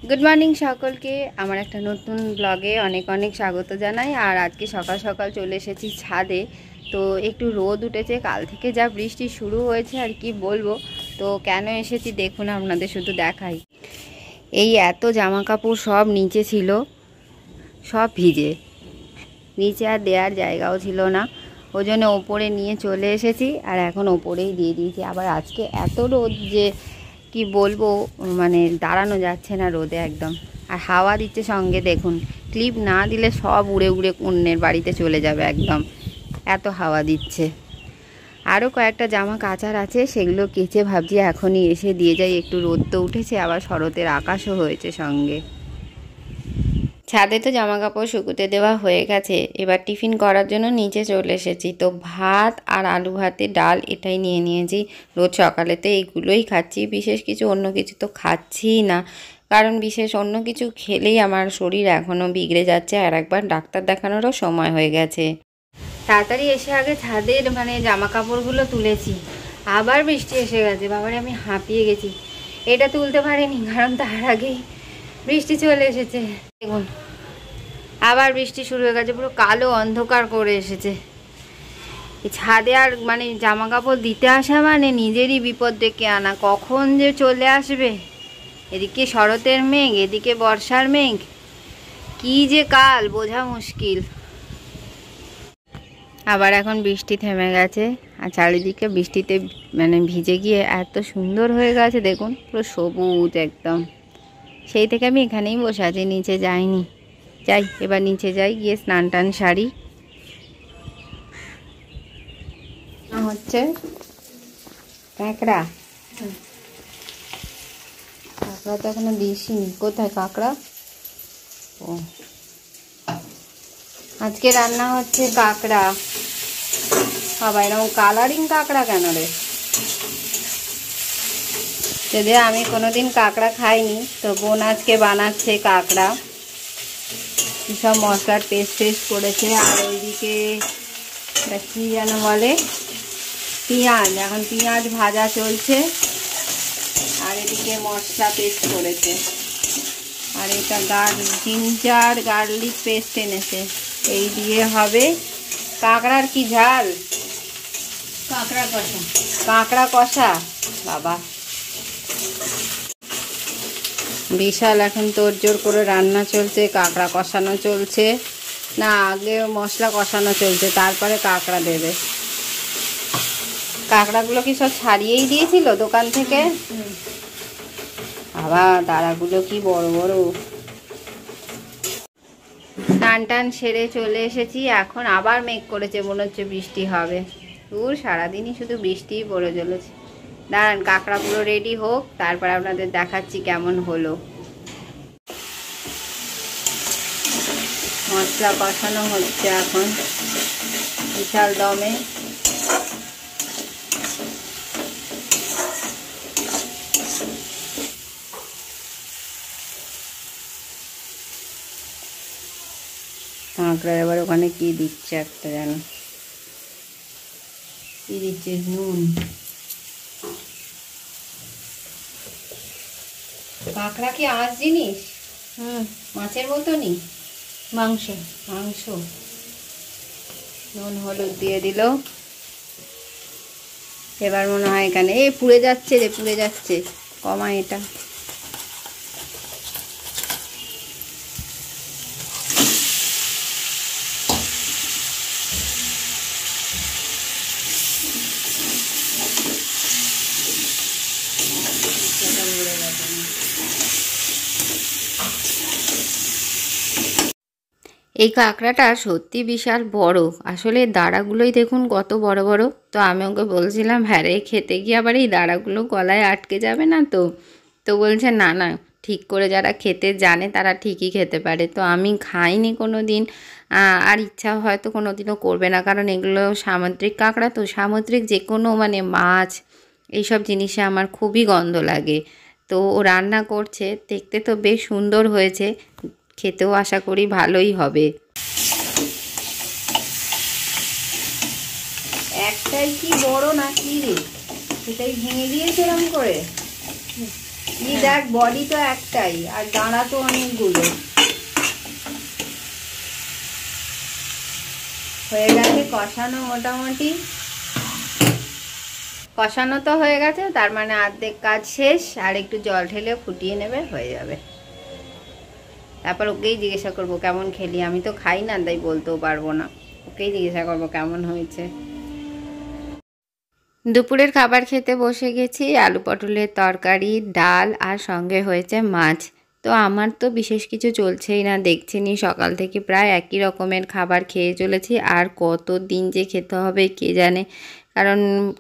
Good morning সকলকে। আমার একটা নতুন ব্লগে অনেক অনেক স্বাগত জানাই। আর আজকে সকাল সকাল চলে এসেছি ছাদে। তো একটু রোদ উঠেছে, কাল থেকে যা বৃষ্টি শুরু হয়েছে আর কি বলবো। তো কেন এসেছি দেখুন, আপনাদের শুধু দেখাই। এই এত জামা কাপড় সব নিচে ছিল, সব ভিজে, নিচে আর দেওয়ার জায়গাও ছিল না, ওই জন্য ওপরে নিয়ে চলে এসেছি। আর এখন ওপরেই দিয়ে দিয়েছি। আবার আজকে এত রোদ যে কি বলবো, মানে দাঁড়ানো যাচ্ছে না রোদে একদম। আর হাওয়া দিচ্ছে সঙ্গে, দেখুন ক্লিপ না দিলে সব উড়ে উড়ে অন্যের বাড়িতে চলে যাবে একদম, এত হাওয়া দিচ্ছে। আরও কয়েকটা জামা কাচার আছে, সেগুলো কেচে ভাবছি এখনই এসে দিয়ে যাই। একটু রোদ তো উঠেছে, আবার শরতের আকাশও হয়েছে সঙ্গে। ছাদে তো জামা কাপড় শুকোতে দেওয়া হয়ে গেছে, এবার টিফিন করার জন্য নিচে চলে এসেছি। তো ভাত আর আলু ভাতে ডাল এটাই নিয়ে নিয়েছি। রোজ সকালে তো এইগুলোই খাচ্ছি, বিশেষ কিছু অন্য কিছু তো খাচ্ছিই না, কারণ বিশেষ অন্য কিছু খেলেই আমার শরীর এখনও বিগড়ে যাচ্ছে। আর একবার ডাক্তার দেখানোরও সময় হয়ে গেছে। তাড়াতাড়ি এসে আগে ছাদের জামা কাপড়গুলো তুলেছি, আবার বৃষ্টি এসে গেছে। বাবারে আমি হাঁপিয়ে গেছি। এটা তুলতে পারিনি কারণ তার আগেই বৃষ্টি চলে এসেছে। দেখুন আবার বৃষ্টি শুরু হয়ে গেছে, পুরো কালো অন্ধকার করে এসেছে। ছাদে আর জামা কাপড় দিতে আসা নিজেরই বিপদ ডেকে আনা, কখন যে চলে আসবে। এদিকে শরতের মেঘ, এদিকে বর্ষার মেঘ, কি যে কাল বোঝা মুশকিল। আবার এখন বৃষ্টি থেমে গেছে, আর চারিদিকে বৃষ্টিতে ভিজে গিয়ে এত সুন্দর হয়ে গেছে দেখুন, পুরো সবুজ একদম। সেই থেকে আমি এখানেই বসে আছি, নিচে যাইনি। যাই এবার নিচে যাই, গিয়ে স্নান টান সারি। হচ্ছে কাঁকড়া, কাঁকড়া তো এখনো দিসিনি। কোথায় কাঁকড়া? ও, আজকে রান্না হচ্ছে কাঁকড়া। বাবা এরকম কালারিং কাঁকড়া কেন রে? যদি আমি কোনোদিন কাঁকড়া খাইনি, তো বোন আজকে বানাচ্ছে কাঁকড়া। সব মশলার পেস্ট করেছে। আর ওইদিকে কি যেন বলে, পেঁয়াজ, এখন পেঁয়াজ ভাজা চলছে। আর এদিকে মশলা পেস্ট করেছে। আর এটা জিঞ্জার গার্লিক পেস্ট এনেছে, এই দিয়ে হবে কাঁকড়ার কি ঝাল, কাঁকড়া কষা। কাঁকড়া কষা, বাবা বিশাল এখন তোড়জোড় করে রান্না চলছে। কাঁকড়া কষানো চলছে না, আগে মশলা কষানো চলছে, তারপরে কাঁকড়া দেবে। কাঁকড়াগুলো কি সব ছাড়িয়েই দিয়েছিল দোকান থেকে? আবার দাঁড়াগুলো কি বড় বড়। টান টান সেরে চলে এসেছি, এখন আবার মেঘ করেছে, মনে হচ্ছে বৃষ্টি হবে। সারাদিনই শুধু বৃষ্টিই পড়ে চলেছে। দাঁড়ান কাঁকড়াগুলো রেডি হোক, তারপর আপনাদের দেখাচ্ছি কেমন হলো। মশলা কষানো হচ্ছে এখন বিশাল দমে। কাঁকড়া এবার ওখানে কি দিচ্ছে একটা, যেন কি দিচ্ছে, নুন। কাঁকড়া কি আঁশ জিনিস? মাছের মতনই। মাংস, মাংস। নুন হলুদ দিয়ে দিল। এবার মনে হয় এখানে পুড়ে যাচ্ছে রে, পুড়ে যাচ্ছে, কমা এটা। এই কাঁকড়াটা সত্যি বিশাল বড়, আসলে দাঁড়াগুলোই দেখুন কত বড় বড়। তো আমি ওকে বলছিলাম, হ্যাঁ রে, খেতে গিয়ে আবার এই দাঁড়াগুলো গলায় আটকে যাবে না তো? তো বলছে না না, ঠিক করে যারা খেতে জানে তারা ঠিকই খেতে পারে। তো আমি খাইনি কোনো দিন, আর ইচ্ছা হয়তো কোনো দিনও করবে না, কারণ এগুলো সামুদ্রিক কাঁকড়া। তো সামুদ্রিক যে কোনো মাছ এইসব জিনিসে আমার খুবই গন্ধ লাগে। তো ও রান্না করছে, দেখতে তো বেশ সুন্দর হয়েছে, খেতেও আশা করি ভালোই হবে। একটাই কি বড় না কি রে, সেটাই ভেঙে দিয়েছে এরকম করে। দেখ বডি তো একটাই আর দাঁড়া তো অনেকগুলো। হয়ে গেছে কষানো, মোটামুটি কষানো তো হয়ে গেছে, তার মানে অর্ধেক কাজ শেষ। আর একটু জল ঢেলে ফুটিয়ে নেবে, হয়ে যাবে। তারপর ওকেই জিজ্ঞাসা করবো কেমন খেলি। আমি তো খাই না, তাই বলতেও পারবো না। ওকেই জিজ্ঞাসা করবো কেমন হয়েছে। দুপুরের খাবার খেতে বসে গেছি। আলু পটলের তরকারি, ডাল আর সঙ্গে হয়েছে মাছ। তো আমার তো বিশেষ কিছু চলছেই না, দেখছিনি সকাল থেকে প্রায় একই রকমের খাবার খেয়ে চলেছি। আর কত দিন যে খেতে হবে কে জানে, কারণ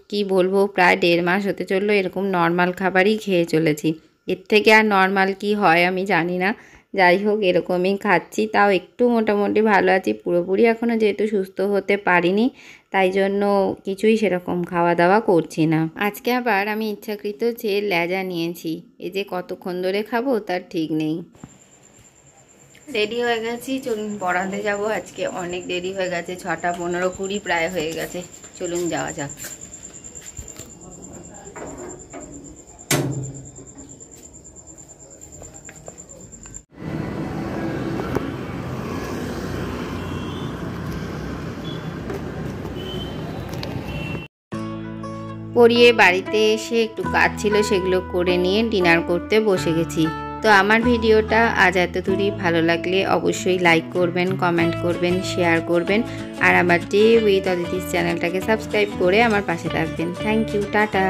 কি বলবো, প্রায় 1.5 মাস হতে চললো এরকম নর্মাল খাবারই খেয়ে চলেছি। এর থেকে আর নর্মাল কি হয় আমি জানি না। যাই হোক, এরকমই খাচ্ছি, তাও একটু মোটামুটি ভালো আছি। পুরোপুরি এখনও যেহেতু সুস্থ হতে পারিনি, তাই জন্য কিছুই সেরকম খাওয়া দাওয়া করছি না। আজকে আবার আমি ইচ্ছাকৃত যে লেজা নিয়েছি, এই যে কতক্ষণ ধরে খাবো তার ঠিক নেই। রেডি হয়ে গেছি, চলুন পড়াতে যাব। আজকে অনেক দেরি হয়ে গেছে, 6টা 15 20 প্রায় হয়ে গেছে। চলুন যাওয়া যাক। পড়িয়ে বাড়িতে এসে একটু কাজ ছিল, সেগুলো করে নিয়ে ডিনার করতে বসে গেছি। তো আমার ভিডিওটা আজ এত দূরই। ভালো লাগলে অবশ্যই লাইক করবেন, কমেন্ট করবেন, শেয়ার করবেন। আর আমার ডে উইথ অদিতিস চ্যানেলটাকে সাবস্ক্রাইব করে আমার পাশে থাকবেন। Thank you, tata.